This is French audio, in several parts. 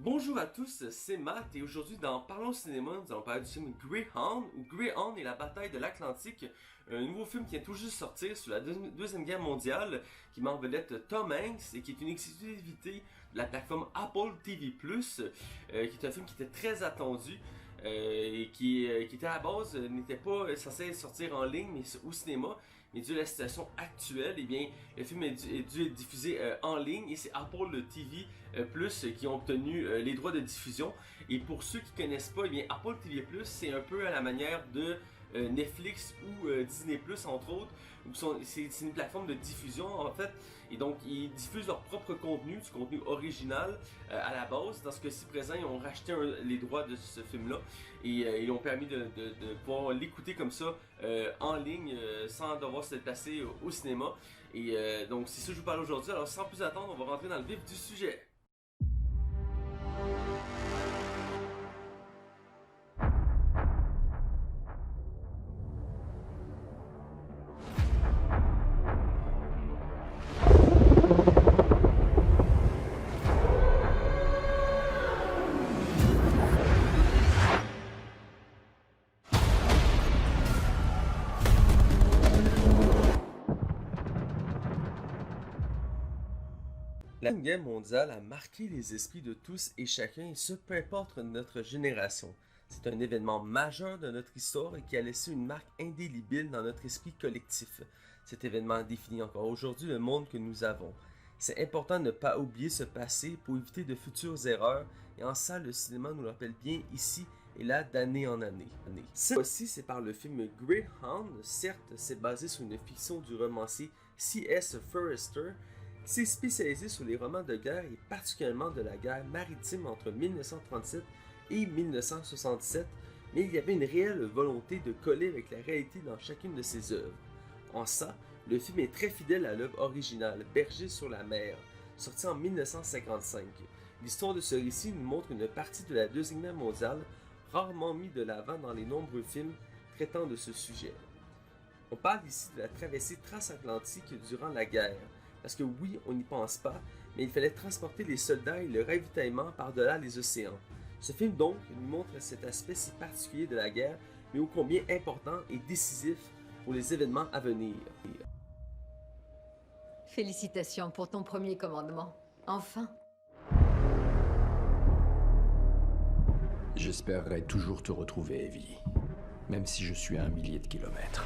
Bonjour à tous, c'est Matt et aujourd'hui dans Parlons Cinéma, nous allons parler du film Greyhound ou Greyhound et la bataille de l'Atlantique, un nouveau film qui vient tout juste sortir sur la Deuxième Guerre mondiale qui met en vedette Tom Hanks et qui est une exclusivité de la plateforme Apple TV+, qui est un film qui était très attendu. Et qui était à la base n'était pas censé sortir en ligne mais au cinéma, mais dû à la situation actuelle, eh bien, le film est dû être diffusé en ligne et c'est Apple TV Plus qui ont obtenu les droits de diffusion. Et pour ceux qui connaissent pas, eh bien, Apple TV Plus c'est un peu à la manière de Netflix ou Disney Plus entre autres. C'est une plateforme de diffusion en fait, et donc ils diffusent leur propre contenu, du contenu original à la base. Dans ce cas-ci présent, ils ont racheté les droits de ce film-là et ils ont permis de pouvoir l'écouter comme ça en ligne sans devoir se déplacer au cinéma. Et donc c'est ça que je vous parle aujourd'hui. Alors sans plus attendre, on va rentrer dans le vif du sujet. La Deuxième Guerre mondiale a marqué les esprits de tous et chacun, et ce, peu importe notre génération. C'est un événement majeur de notre histoire et qui a laissé une marque indélébile dans notre esprit collectif. Cet événement définit encore aujourd'hui le monde que nous avons. C'est important de ne pas oublier ce passé pour éviter de futures erreurs, et en ça, le cinéma nous le rappelle bien ici et là d'année en année. Cette fois-ci, c'est par le film Greyhound. Certes, c'est basé sur une fiction du romancier C.S. Forester, qui s'est spécialisé sur les romans de guerre et particulièrement de la guerre maritime entre 1937 et 1967, mais il y avait une réelle volonté de coller avec la réalité dans chacune de ses œuvres. En ça, le film est très fidèle à l'œuvre originale, Berger sur la mer, sorti en 1955. L'histoire de ce récit nous montre une partie de la Deuxième Guerre mondiale, rarement mise de l'avant dans les nombreux films traitant de ce sujet. On parle ici de la traversée transatlantique durant la guerre. Parce que oui, on n'y pense pas, mais il fallait transporter les soldats et le ravitaillement par-delà les océans. Ce film donc nous montre cet aspect si particulier de la guerre, mais ô combien important et décisif pour les événements à venir. Félicitations pour ton premier commandement. Enfin. J'espérerai toujours te retrouver, Evie. Même si je suis à 1 millier de kilomètres.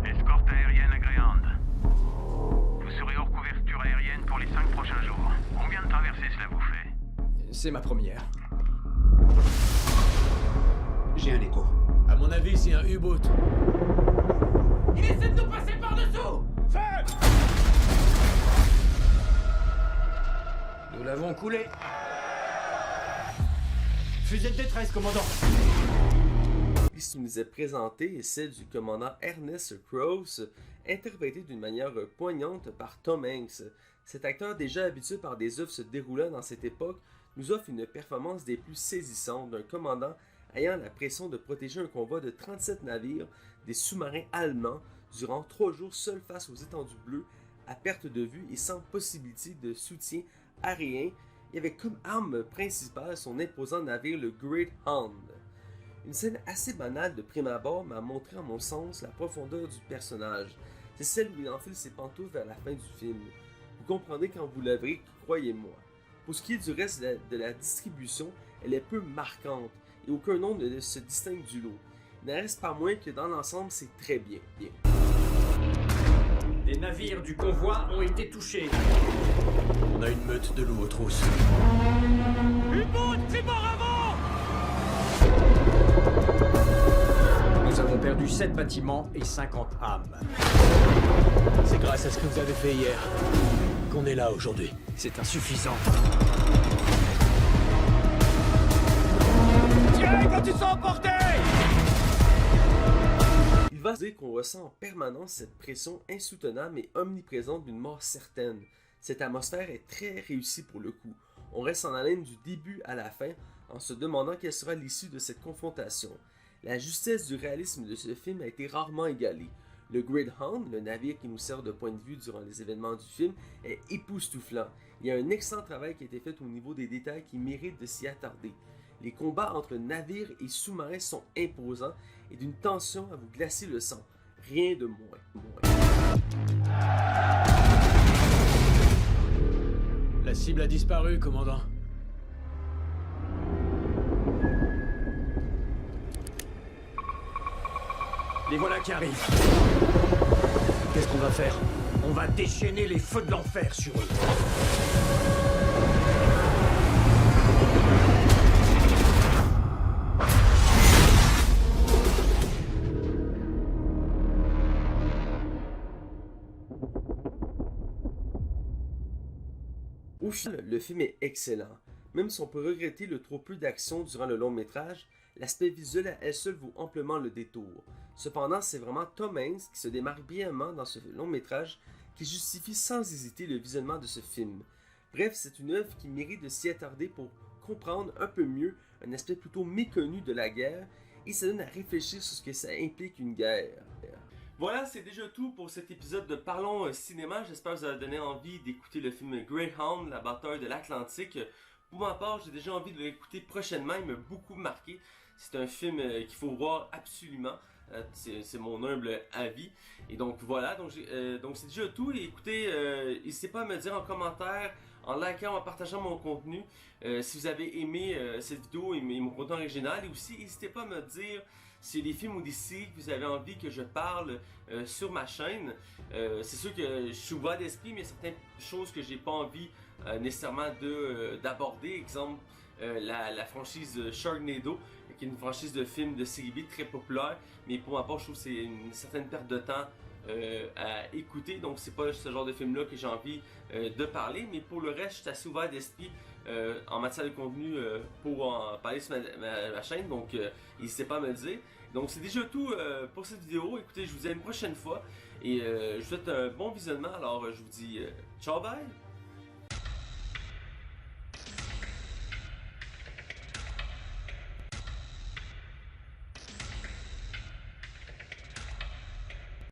Escorte aérienne à Greyhound. Vous serez hors couverture aérienne pour les 5 prochains jours. Combien de traversées cela vous fait? C'est ma première. J'ai un écho. À mon avis, c'est un U-boat. Il essaie de nous passer par-dessous! Feu! Nous l'avons coulé. Fusée de détresse, commandant. Qui nous est présentée est celle du commandant Ernest Krause, interprété d'une manière poignante par Tom Hanks. Cet acteur, déjà habitué par des œuvres se déroulant dans cette époque, nous offre une performance des plus saisissantes d'un commandant ayant la pression de protéger un convoi de 37 navires des sous-marins allemands durant 3 jours seul face aux étendues bleues, à perte de vue et sans possibilité de soutien aérien, et avec comme arme principale son imposant navire le Greyhound. Une scène assez banale de prime abord m'a montré à mon sens la profondeur du personnage. C'est celle où il enfile ses pantoufles vers la fin du film. Vous comprendrez quand vous la verrez, croyez-moi. Pour ce qui est du reste de la distribution, elle est peu marquante et aucun nom ne se distingue du lot. Il n'en reste pas moins que dans l'ensemble, c'est très bien. Les navires du convoi ont été touchés. On a une meute de loups aux trousses. U-boat, tribord avant! Nous avons perdu 7 bâtiments et 50 âmes. C'est grâce à ce que vous avez fait hier qu'on est là aujourd'hui. C'est insuffisant. Tiens, quand ils sont emportés! Il va se dire qu'on ressent en permanence cette pression insoutenable et omniprésente d'une mort certaine. Cette atmosphère est très réussie pour le coup. On reste en haleine du début à la fin en se demandant quelle sera l'issue de cette confrontation. La justesse du réalisme de ce film a été rarement égalée. Le Greyhound, le navire qui nous sert de point de vue durant les événements du film, est époustouflant. Il y a un excellent travail qui a été fait au niveau des détails qui méritent de s'y attarder. Les combats entre navires et sous-marins sont imposants et d'une tension à vous glacer le sang. Rien de moins. La cible a disparu, commandant. Les voilà qui arrivent. Qu'est-ce qu'on va faire? On va déchaîner les feux de l'enfer sur eux. Au final, le film est excellent. Même si on peut regretter le trop peu d'action durant le long métrage, l'aspect visuel à elle seule vaut amplement le détour. Cependant, c'est vraiment Tom Hanks qui se démarque brillamment dans ce long métrage qui justifie sans hésiter le visionnement de ce film. Bref, c'est une œuvre qui mérite de s'y attarder pour comprendre un peu mieux un aspect plutôt méconnu de la guerre et ça donne à réfléchir sur ce que ça implique une guerre. Voilà, c'est déjà tout pour cet épisode de Parlons Cinéma. J'espère que ça vous a donné envie d'écouter le film Greyhound, la bataille de l'Atlantique. Pour ma part, j'ai déjà envie de l'écouter prochainement. Il m'a beaucoup marqué. C'est un film qu'il faut voir absolument. C'est mon humble avis. Et donc voilà, donc c'est déjà tout. Et écoutez, n'hésitez pas à me dire en commentaire, en likant, en partageant mon contenu, si vous avez aimé cette vidéo et mon contenu original. Et aussi, n'hésitez pas à me dire s'il y a des films ou des séries que vous avez envie que je parle sur ma chaîne. C'est sûr que je suis ouvert d'esprit, mais il y a certaines choses que j'ai pas envie nécessairement d'aborder. Exemple, la franchise Sharknado, qui est une franchise de films de série B très populaire, mais pour ma part, je trouve que c'est une certaine perte de temps à écouter, donc c'est pas ce genre de film là que j'ai envie de parler, mais pour le reste, je suis assez ouvert d'esprit en matière de contenu pour en parler sur ma chaîne, donc n'hésitez pas à me le dire. Donc c'est déjà tout pour cette vidéo. Écoutez, je vous dis à une prochaine fois et je vous souhaite un bon visionnement. Alors je vous dis ciao, bye!